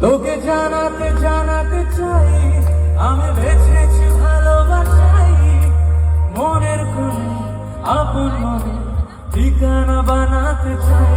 তোকে জানাতে জানাতে চাই আমি বেঁচেছি ভালোবাসাই, মনের কোণে আপন মনে ঠিকানা বানাতে চাই।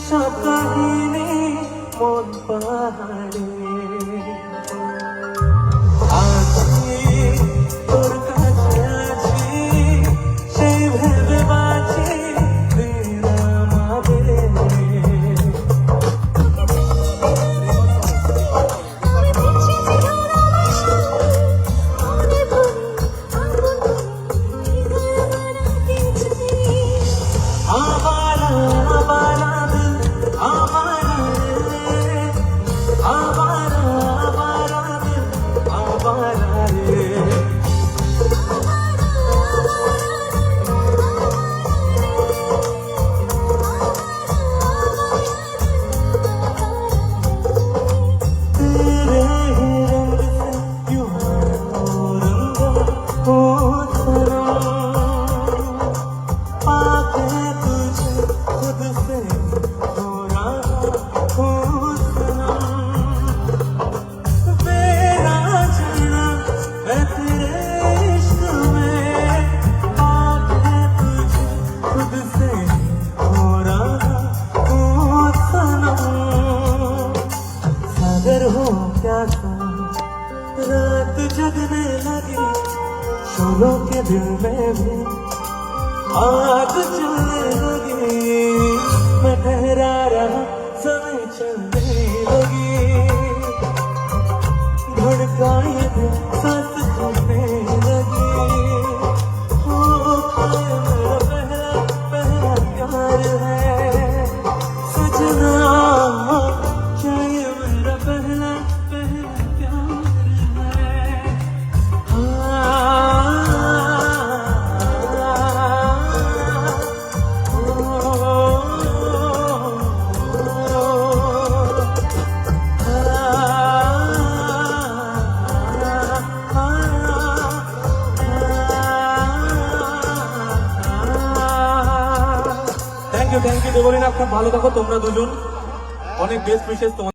সব কাহিনী মন পাহাড়ে আছি, তোর কাছে আছি, সেই ভেবে বাঁচি দিন আমাদের। रात जगने लगी शोलों के दिल में भी आग चलने लगी, मैं ठहरा रहा समय चलने लगी, धड़काए दिल सांस थकने लगी। हो खाए मेरा पहला पहला प्यार है सजना, चाहे मेरा पहला पहला থ্যাংক ইউ দেবলীনা, খুব ভালো থাকো তোমরা দুজন, অনেক বেস্ট উইশেস তোমাদের।